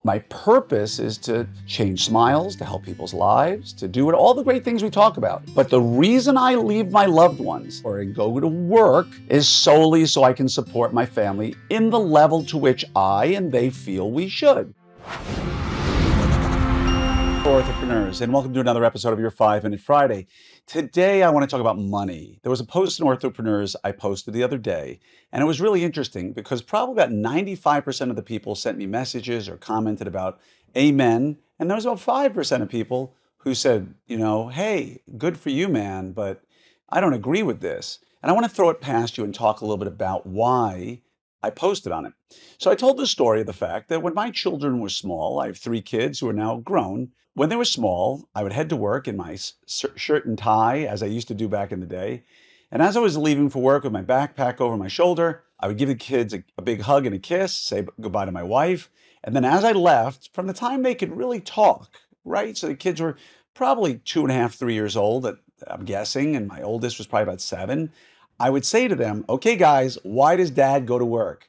My purpose is to change smiles, to help people's lives, to do all the great things we talk about. But the reason I leave my loved ones or go to work is solely so I can support my family in the level to which I and they feel we should. Orthopreneurs, and welcome to another episode of your 5-Minute Friday. Today, I want to talk about money. There was a post in Orthopreneurs I posted the other day, and it was really interesting because probably about 95% of the people sent me messages or commented about amen, and there was about 5% of people who said, hey, good for you, man, but I don't agree with this. And I want to throw it past you and talk a little bit about why I posted on it. So I told the story of the fact that when my children were small, I have 3 kids who are now grown. When they were small, I would head to work in my shirt and tie, as I used to do back in the day. And as I was leaving for work with my backpack over my shoulder, I would give the kids a big hug and a kiss, say goodbye to my wife. And then as I left, from the time they could really talk, right? So the kids were probably 2.5, 3 years old, I'm guessing, and my oldest was probably about 7. I would say to them, okay, guys, why does dad go to work?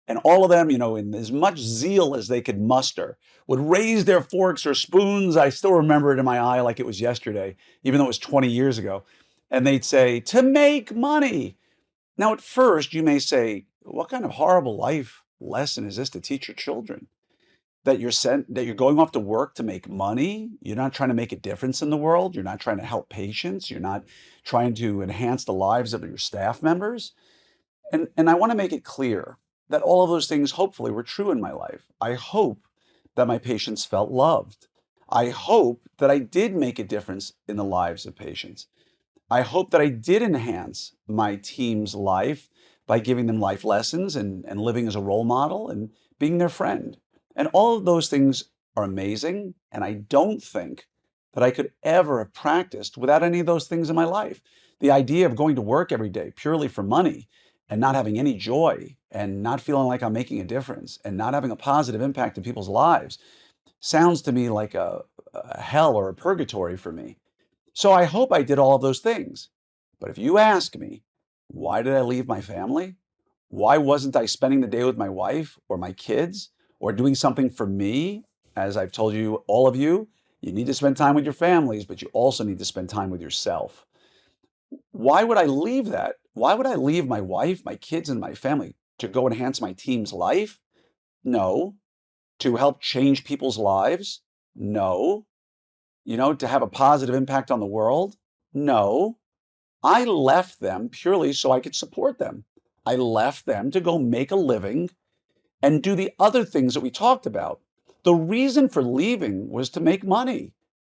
And all of them, in as much zeal as they could muster, would raise their forks or spoons. I still remember it in my eye like it was yesterday, even though it was 20 years ago. And they'd say, to make money. Now, at first, you may say, what kind of horrible life lesson is this to teach your children? That you're going off to work to make money. You're not trying to make a difference in the world. You're not trying to help patients. You're not trying to enhance the lives of your staff members. And I want to make it clear that all of those things hopefully were true in my life. I hope that my patients felt loved. I hope that I did make a difference in the lives of patients. I hope that I did enhance my team's life by giving them life lessons and living as a role model and being their friend. And all of those things are amazing. And I don't think that I could ever have practiced without any of those things in my life. The idea of going to work every day purely for money and not having any joy and not feeling like I'm making a difference and not having a positive impact in people's lives sounds to me like a hell or a purgatory for me. So I hope I did all of those things. But if you ask me, why did I leave my family? Why wasn't I spending the day with my wife or my kids or doing something for me? As I've told you, all of you, you need to spend time with your families, but you also need to spend time with yourself. Why would I leave that? Why would I leave my wife, my kids, and my family to go enhance my team's life? No. To help change people's lives? No. To have a positive impact on the world? No. I left them purely so I could support them. I left them to go make a living and do the other things that we talked about. The reason for leaving was to make money,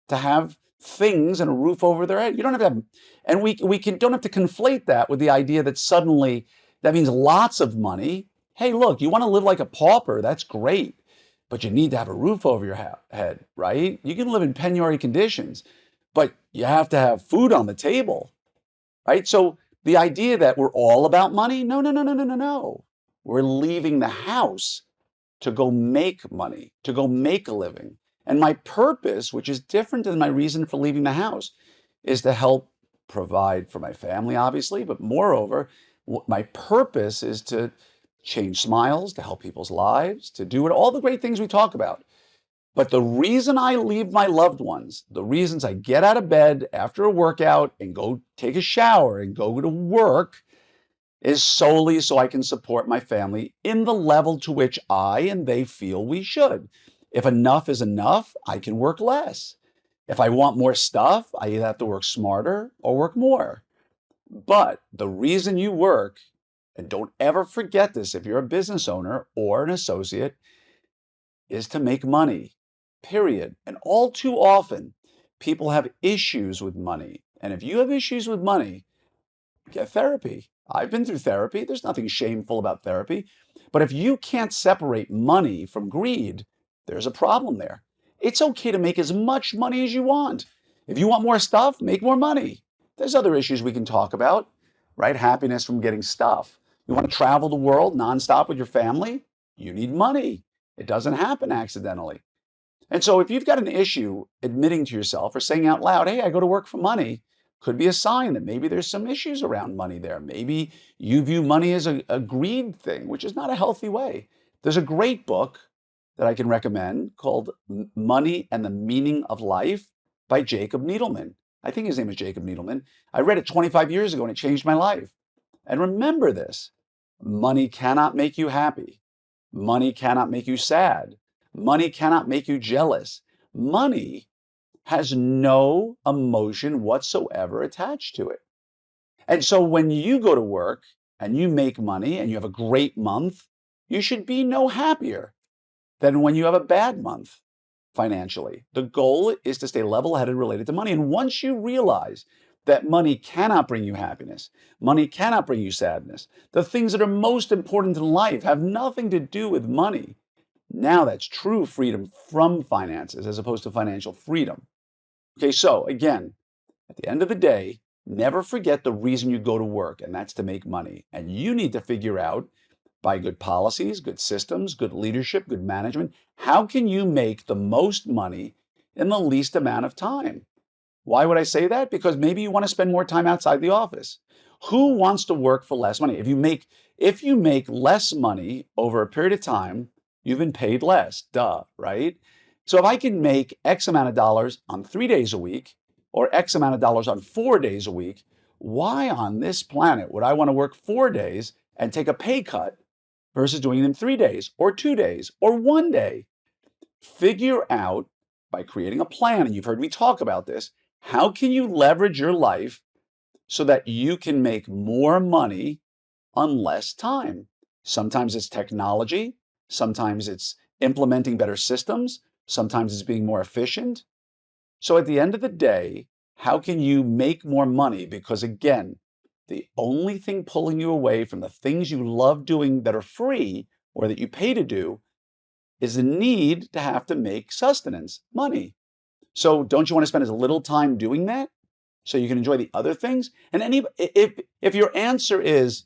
to have things and a roof over their head. You don't have to have, and we don't have to conflate that with the idea that suddenly that means lots of money. Hey, look, you want to live like a pauper, that's great, but you need to have a roof over your head, right? You can live in penury conditions, but you have to have food on the table, right? So the idea that we're all about money, no. We're leaving the house to go make money, to go make a living. And my purpose, which is different than my reason for leaving the house, is to help provide for my family, obviously, but moreover, my purpose is to change smiles, to help people's lives, to do all the great things we talk about. But the reason I leave my loved ones, the reasons I get out of bed after a workout and go take a shower and go to work is solely so I can support my family in the level to which I and they feel we should. If enough is enough, I can work less. If I want more stuff, I either have to work smarter or work more. But the reason you work, and don't ever forget this if you're a business owner or an associate, is to make money, period. And all too often, people have issues with money. And if you have issues with money, get therapy. I've been through therapy. There's nothing shameful about therapy. But if you can't separate money from greed, there's a problem there. It's okay to make as much money as you want. If you want more stuff, make more money. There's other issues we can talk about, right? Happiness from getting stuff. You want to travel the world nonstop with your family? You need money. It doesn't happen accidentally. And so if you've got an issue admitting to yourself or saying out loud, hey, I go to work for money, could be a sign that maybe there's some issues around money there. Maybe you view money as a greed thing, which is not a healthy way. There's a great book that I can recommend called Money and the Meaning of Life by Jacob Needleman. I think his name is Jacob Needleman. I read it 25 years ago and it changed my life. And remember this: money cannot make you happy. Money cannot make you sad. Money cannot make you jealous. Money has no emotion whatsoever attached to it. And so when you go to work and you make money and you have a great month, you should be no happier than when you have a bad month financially. The goal is to stay level-headed related to money. And once you realize that money cannot bring you happiness, money cannot bring you sadness, the things that are most important in life have nothing to do with money. Now that's true freedom from finances as opposed to financial freedom. Okay, so again, at the end of the day, never forget the reason you go to work, and that's to make money. And you need to figure out, by good policies, good systems, good leadership, good management, how can you make the most money in the least amount of time? Why would I say that? Because maybe you want to spend more time outside the office. Who wants to work for less money? If you make less money over a period of time, you've been paid less, right? So if I can make X amount of dollars on 3 days a week or X amount of dollars on 4 days a week, why on this planet would I want to work 4 days and take a pay cut versus doing it in 3 days or 2 days or 1 day? Figure out, by creating a plan, and you've heard me talk about this, how can you leverage your life so that you can make more money on less time? Sometimes it's technology. Sometimes it's implementing better systems. Sometimes it's being more efficient. So at the end of the day, how can you make more money? Because again, the only thing pulling you away from the things you love doing that are free or that you pay to do is the need to have to make sustenance, money. So don't you want to spend as little time doing that so you can enjoy the other things? And if your answer is,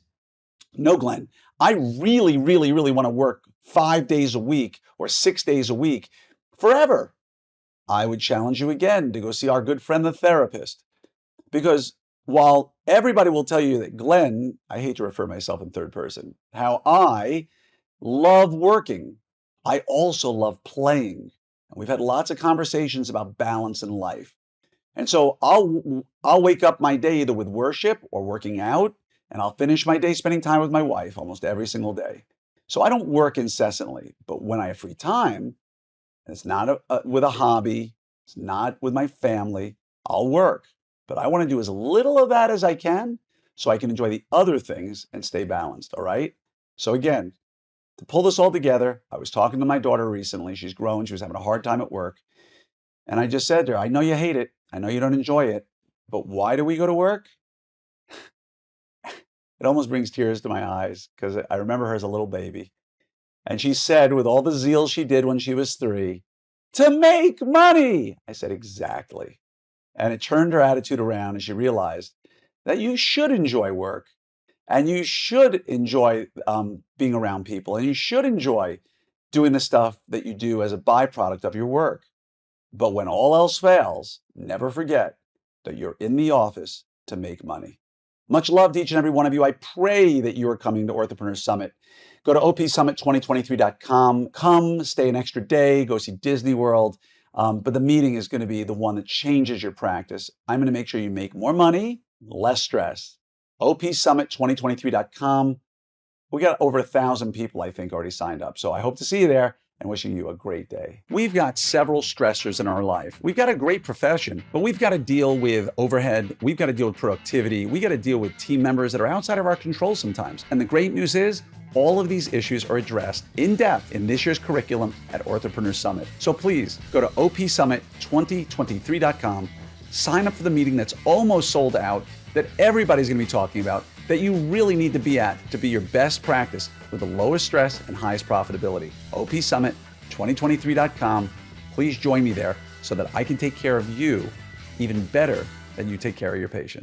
no, Glenn, I really, really, really want to work 5 days a week or 6 days a week forever, I would challenge you again to go see our good friend, the therapist. Because while everybody will tell you that, Glenn, I hate to refer myself in third person, how I love working, I also love playing. And we've had lots of conversations about balance in life. And so I'll wake up my day either with worship or working out, and I'll finish my day spending time with my wife almost every single day. So I don't work incessantly, but when I have free time, it's not with a hobby, it's not with my family, I'll work. But I want to do as little of that as I can so I can enjoy the other things and stay balanced, all right? So again, to pull this all together, I was talking to my daughter recently. She's grown. She was having a hard time at work. And I just said to her, I know you hate it. I know you don't enjoy it. But why do we go to work? It almost brings tears to my eyes because I remember her as a little baby. And she said, with all the zeal she did when she was 3, to make money. I said, exactly. And it turned her attitude around, and she realized that you should enjoy work. And you should enjoy being around people, and you should enjoy doing the stuff that you do as a byproduct of your work. But when all else fails, never forget that you're in the office to make money. Much love to each and every one of you. I pray that you are coming to Orthopreneurs Summit. Go to opsummit2023.com. Come, stay an extra day, go see Disney World. But the meeting is going to be the one that changes your practice. I'm going to make sure you make more money, less stress. opsummit2023.com. We got over 1,000 people, I think, already signed up. So I hope to see you there and wishing you a great day. We've got several stressors in our life. We've got a great profession, but we've got to deal with overhead. We've got to deal with productivity. We got to deal with team members that are outside of our control sometimes. And the great news is, all of these issues are addressed in depth in this year's curriculum at Orthopreneurs Summit. So please go to opsummit2023.com, sign up for the meeting that's almost sold out, that everybody's going to be talking about, that you really need to be at to be your best practice with the lowest stress and highest profitability. opsummit2023.com. Please join me there so that I can take care of you even better than you take care of your patients.